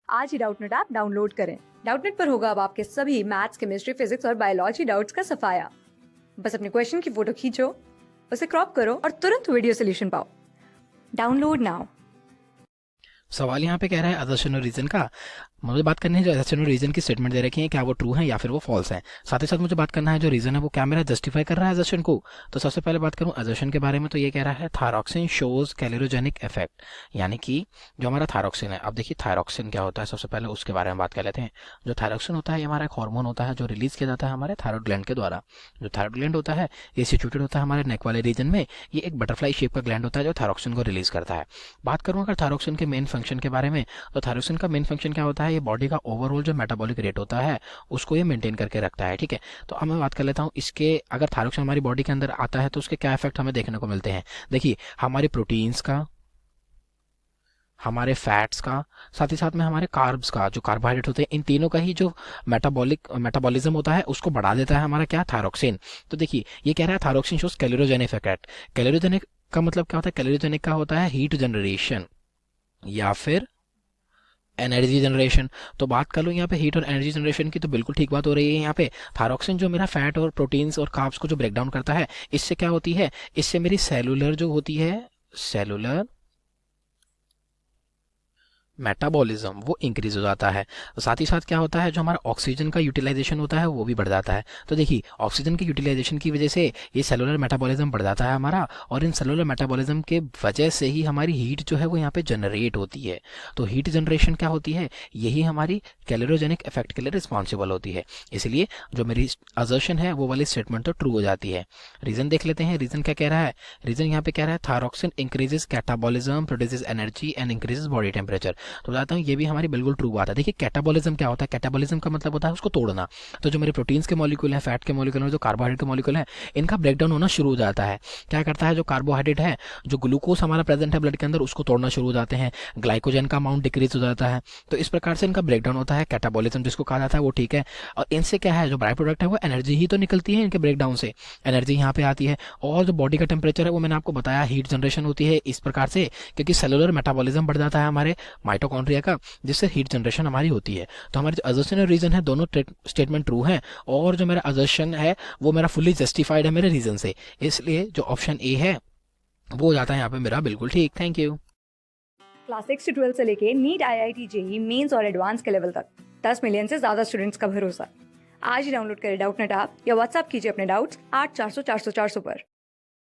आज ही Doubtnut app download करें। Doubtnut पर होगा अब आपके सभी मैथ्स, केमिस्ट्री, फिजिक्स और बायोलॉजी डाउट्स का सफाया। बस अपने क्वेश्चन की फोटो खींचो, उसे क्रॉप करो और तुरंत वीडियो सोल्यूशन पाओ। Download now. सवाल यहाँ पे कह रहा है असर्शन और रीजन का। मुझे बात करनी है जो असर्शन और रीजन की स्टेटमेंट दे रखी है, क्या वो ट्रू है या फिर वो फॉल्स है। साथ ही साथ मुझे बात करना है जो रीजन है वो क्या मेरा जस्टिफाई कर रहा है असर्शन को। तो सबसे पहले बात करूं असर्शन के बारे में, तो ये कह रहा है थायरॉक्सिन शोज कैलोरीजेनिक इफेक्ट, यानी कि जो हमारा थायरॉक्सिन है। अब देखिए थायरॉक्सिन क्या होता है, सबसे पहले उसके बारे में बात कर लेते हैं। जो थायरॉक्सिन होता है ये हमारा एक हार्मोन होता है जो रिलीज किया जाता है हमारे थायरॉइड ग्लैंड के द्वारा। जो थायरॉइड ग्लैंड होता है ये सिचुएटेड होता है हमारे नेक वाले रीजन में। ये एक बटरफ्लाई शेप का ग्लैंड होता है जो थायरॉक्सिन को रिलीज करता है। बात करूं अगर थायरॉक्सिन के मेन फंक्शन के बारे में, तो थायरॉक्सिन का मेन फंक्शन क्या होता है, ये बॉडी का ओवरऑल जो मेटाबॉलिक रेट होता है उसको ये मेंटेन करके रखता है। ठीक है, तो अब मैं बात कर लेता हूँ इसके, अगर थायरॉक्सिन हमारी बॉडी के अंदर आता है तो उसके क्या इफेक्ट हमें देखने को मिलते हैं। देखिए हमारे प्रोटीन्स का, हमारे फैट्स का, साथ ही साथ में हमारे कार्ब्स का, जो कार्बोहाइड्रेट होते हैं, इन तीनों का ही जो मेटाबॉलिज्म होता है उसको बढ़ा देता है हमारा क्या, थायरॉक्सिन। तो देखिए ये कह रहा है थायरॉक्सिन शोज कैलोरीजेनिक इफेक्ट। कैलोरीजेनिक का मतलब क्या होता है, कैलोरीजेनिक का होता है हीट जनरेशन या फिर एनर्जी जनरेशन। तो बात कर लो यहाँ पे हीट और एनर्जी जनरेशन की, तो बिल्कुल ठीक बात हो रही है। यहाँ पे थायरॉक्सिन जो मेरा फैट और प्रोटीन्स और कार्ब्स को जो ब्रेक डाउन करता है, इससे क्या होती है, इससे मेरी सेलुलर जो होती है, सेलुलर मेटाबॉलिज्म वो इंक्रीज हो जाता है। तो साथ ही साथ क्या होता है, जो हमारा ऑक्सीजन का यूटिलाइजेशन होता है वो भी बढ़ जाता है। तो देखिए ऑक्सीजन की यूटिलाइजेशन की वजह से ये सेलुलर मेटाबॉलिज्म बढ़ जाता है हमारा, और इन सेलुलर मेटाबॉलिज्म के वजह से ही हमारी हीट जो है वो यहाँ पे जनरेट होती है। तो हीट जनरेशन क्या होती है, यही हमारी कैलोरीजेनिक इफेक्ट के लिए रिस्पॉन्सिबल होती है। इसलिए जो मेरी असर्शन है वो वाली स्टेटमेंट तो ट्रू हो जाती है। रीजन देख लेते हैं, रीजन क्या कह रहा है। रीजन यहाँ पे कह रहा है thyroxine increases catabolism, produces energy and increases body temperature. तो बताता हूँ ये भी हमारी बिल्कुल ट्रू बात है। देखिए कैटाबॉलिज्म क्या होता है, कैटाबॉलिज्म का मतलब होता है उसको तोड़ना। तो जो मेरे प्रोटीन्स के मॉलिक्यूल हैं, फैट के मॉलिक्यूल हैं, जो कार्बोहाइड्रेट के मॉलिक्यूल हैं, इनका ब्रेकडाउन होना शुरू हो जाता है। क्या करता है, जो कार्बोहाइड्रेट है, जो ग्लूकोज हमारा प्रेजेंट है ब्लड के अंदर, उसको तोड़ना शुरू हो जाते हैं। ग्लाइकोजन का अमाउंट डिक्रीज हो जाता है। तो इस प्रकार से इनका ब्रेकडाउन होता है, कैटाबॉलिज्म जिसको कहा जाता है वो ठीक है। और इनसे क्या है, जो बाय प्रोडक्ट है वो एनर्जी ही तो निकलती है इनके ब्रेकडाउन से, एनर्जी यहाँ पे आती है। और जो बॉडी का टेम्परेचर है वो मैंने आपको बताया, हीट जनरेशन होती है इस प्रकार से, क्योंकि सेलुलर मेटाबॉलिज्म बढ़ जाता है हमारे माइटोकॉन्ड्रिया का, जिससे हीट जनरेशन हमारी होती है। तो हमारे जो असर्शन और रीजन है दोनों स्टेटमेंट ट्रू हैं, और जो मेरा असर्शन है वो मेरा फुल्ली जस्टिफाइड है मेरे रीजन से। इसलिए जो ऑप्शन ए है वो हो जाता है यहाँ पे मेरा बिल्कुल ठीक। Thank you. क्लास 6 से 12 से लेके नीट, IIT, जेईई मेंस और एडवांस के लेवल तक 10 मिलियन से ज्यादा स्टूडेंट्स का भरोसा। आज ही डाउनलोड करें डाउटनेट ऐप या व्हाट्सएप कीजिए अपने डाउट्स 8400 400 400 पर।